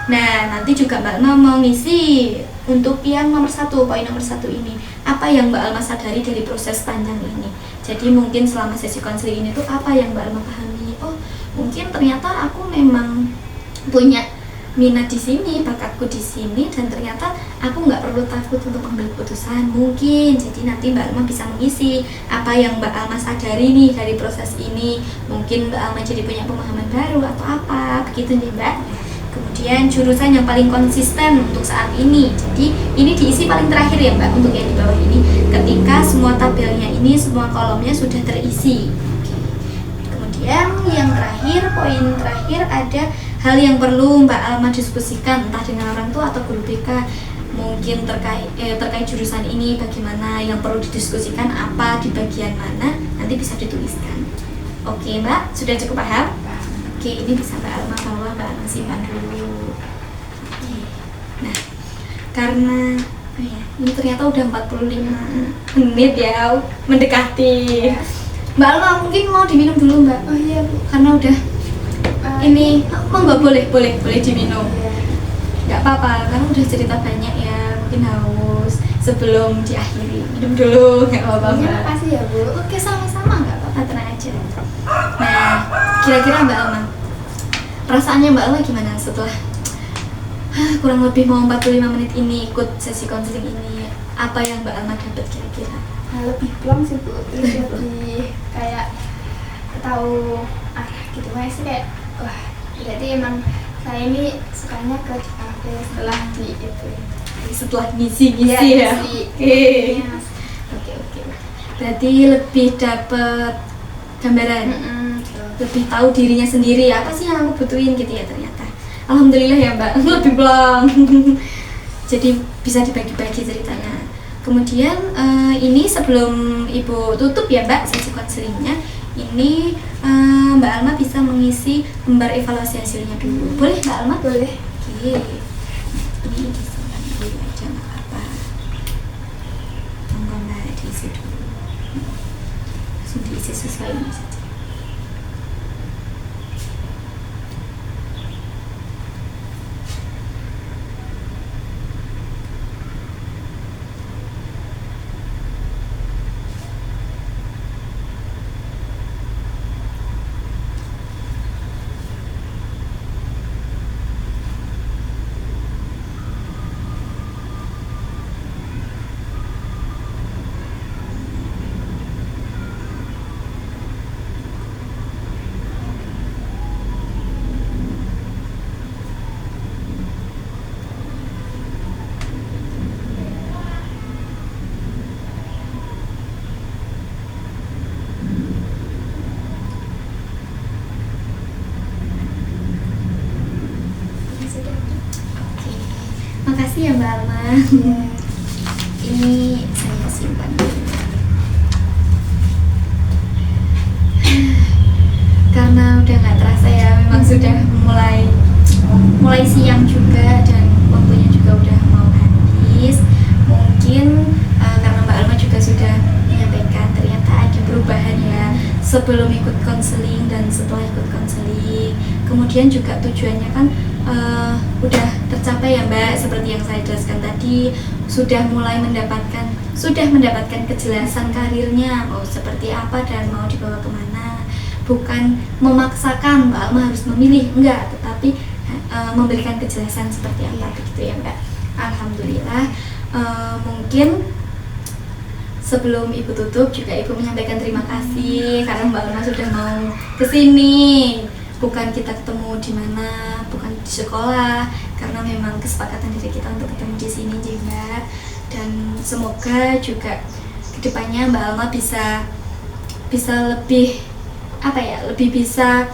Speaker 1: Nah nanti juga Mbak Alma mau ngisi untuk yang nomor 1, poin nomor 1 ini. Apa yang Mbak Alma sadari dari proses panjang ini? Jadi mungkin selama sesi konseling ini tuh apa yang Mbak Alma pahami? Oh mungkin ternyata aku memang punya minat di sini, bakatku di sini, dan ternyata aku nggak perlu takut untuk mengambil keputusan mungkin. Jadi nanti Mbak Alma bisa mengisi apa yang Mbak Alma sadari nih dari proses ini. Mungkin Mbak Alma jadi punya pemahaman baru atau apa, begitu nih Mbak. Kemudian jurusan yang paling konsisten untuk saat ini. Jadi ini diisi paling terakhir ya Mbak, untuk yang di bawah ini. Ketika semua tabelnya ini, semua kolomnya sudah terisi. Kemudian yang terakhir, poin terakhir ada hal yang perlu Mbak Alma diskusikan entah dengan orang tua atau guru BK, mungkin terkait jurusan ini bagaimana, yang perlu didiskusikan apa, di bagian mana, nanti bisa dituliskan. Oke Mbak, sudah cukup paham? Oke, ini bisa Mbak Alma bawa, Mbak Alma simpan dulu. Oke. Nah, karena ini ternyata udah 45 menit ya, mendekati. Mbak Alma mungkin mau diminum dulu Mbak.
Speaker 2: Oh iya Bu.
Speaker 1: Karena udah ini nggak boleh diminum. Nggak apa-apa, karena udah cerita banyak ya, mungkin haus. Sebelum diakhiri, minum dulu, nggak apa-apa.
Speaker 2: Terima kasih ya Bu.
Speaker 1: Oke, sama-sama, nggak apa-apa, tenang aja. Nah, kira-kira Mbak Alma, perasaannya Mbak Alma gimana setelah kurang lebih mau 45 menit ini ikut sesi konseling ini? Apa yang Mbak Alma dapat kira-kira?
Speaker 2: Nah, lebih plong sih Bu, terus lebih kayak tahu arah gitu, Mas, kayak wah berarti emang saya ini sukanya ke kafe setelah di itu,
Speaker 1: setelah ngisi ya. Oke. Berarti lebih dapat gambaran, lebih tahu dirinya sendiri, apa sih yang aku butuhin gitu ya ternyata. Alhamdulillah ya Mbak, lebih plong. Jadi bisa dibagi-bagi ceritanya. Kemudian ini sebelum Ibu tutup ya Mbak sesi konselingnya, ini Mbak Alma bisa mengisi lembar evaluasi hasilnya dulu. Boleh Mbak Alma?
Speaker 2: Boleh.
Speaker 1: Oke. Ini disimpan dulu aja, nggak apa-apa. Monggo Mbak diisi dulu. Langsung diisi sesuai ini saja. Makasih ya Mbak Alma.
Speaker 2: Ya.
Speaker 1: Ini saya simpan dulu. Karena udah nggak terasa ya, memang sudah mulai siang juga dan waktunya juga udah mau habis. Mungkin karena Mbak Alma juga sudah menyampaikan ternyata ada perubahan ya sebelum ikut konseling dan setelah ikut konseling. Kemudian juga tujuannya kan udah tercapai ya Mbak, seperti yang saya jelaskan tadi, sudah mendapatkan kejelasan karirnya mau seperti apa dan mau dibawa kemana. Bukan memaksakan Mbak Alma harus memilih, enggak, tetapi memberikan kejelasan seperti apa begitu ya Mbak. Alhamdulillah. Mungkin sebelum Ibu tutup juga Ibu menyampaikan terima kasih karena Mbak Alma sudah mau kesini. Bukan kita ketemu di mana, bukan di sekolah, karena memang kesepakatan dari kita untuk ketemu di sini Mbak. Dan semoga juga kedepannya Mbak Alma bisa lebih bisa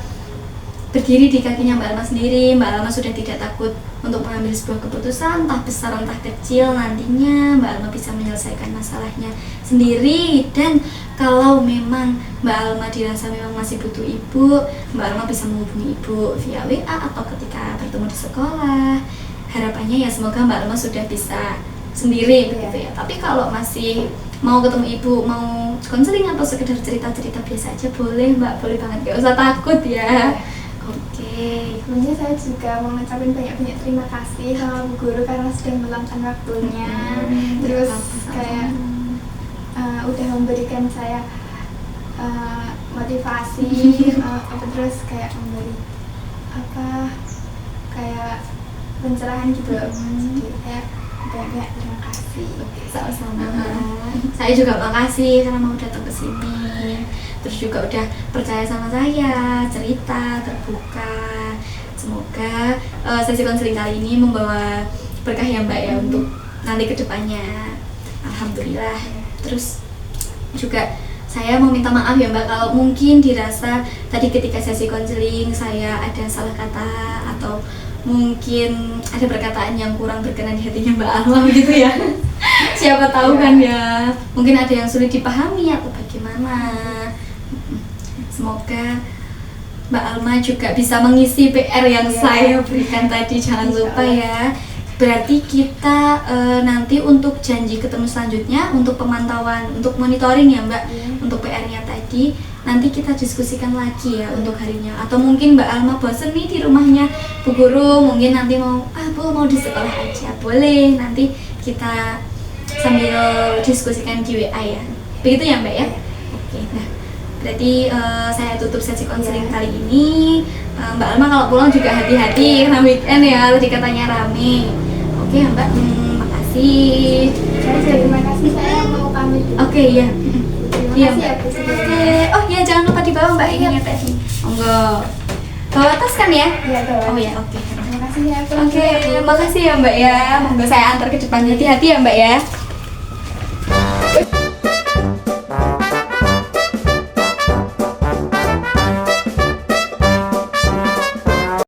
Speaker 1: berdiri di kakinya Mbak Alma sendiri. Mbak Alma sudah tidak takut untuk mengambil sebuah keputusan, entah besar entah kecil. Nantinya Mbak Alma bisa menyelesaikan masalahnya sendiri. Dan kalau memang Mbak Alma dirasa memang masih butuh ibu, Mbak Alma bisa menghubungi ibu via WA atau ketika bertemu di sekolah. Harapannya ya semoga Mbak Alma sudah bisa sendiri begitu ya. Tapi kalau masih mau ketemu ibu, mau konseling atau sekedar cerita-cerita biasa aja boleh Mbak, boleh banget, gak usah takut ya. Oke.
Speaker 2: Sebelumnya saya juga mau ngucapin banyak-banyak terima kasih sama Bu Guru karena sudah meluangkan waktunya. Terus kayak udah memberikan saya motivasi, terus kayak memberi kayak pencerahan gitu loh. Jadi kayak banyak terima kasih.
Speaker 1: Sama-sama. Saya juga makasih karena mau datang ke sini. Terus juga udah percaya sama saya, cerita, terbuka. Semoga sesi konseling kali ini membawa berkah ya Mbak ya untuk nanti ke depannya. Alhamdulillah. Terus juga saya mau minta maaf ya Mbak kalau mungkin dirasa tadi ketika sesi konseling saya ada salah kata atau mungkin ada perkataan yang kurang berkenan di hatinya Mbak Alma gitu ya. Siapa tahu kan ya, mungkin ada yang sulit dipahami atau bagaimana. Semoga Mbak Alma juga bisa mengisi PR yang saya berikan tadi. Jangan lupa ya. Berarti kita nanti untuk janji ketemu selanjutnya, untuk pemantauan, untuk monitoring ya Mbak, untuk PR-nya tadi nanti kita diskusikan lagi ya untuk harinya. Atau mungkin Mbak Alma bosen nih di rumahnya Bu Guru, mungkin nanti mau Bu mau di sekolah aja, boleh, nanti kita sambil diskusikan di WA ya. Begitu ya Mbak ya? Oke, nah berarti saya tutup sesi konseling kali ini. Mbak Alma kalau pulang juga hati-hati karena weekend ya, tadi katanya rame. Oke Mbak, makasih.
Speaker 2: Terima kasih, saya mau pamit dulu.
Speaker 1: Oke ya.
Speaker 2: Terima kasih ya Bu.
Speaker 1: Oke. Oh ya, jangan lupa dibawa Mbak ininya tadi. Enggak. Bawa tas kan ya?
Speaker 2: Iya, bawa.
Speaker 1: Oh ya, oke.
Speaker 2: Terima kasih ya Bu.
Speaker 1: Oke, makasih ya Mbak ya. Monggo saya antar ke depan. Hati-hati ya Mbak ya.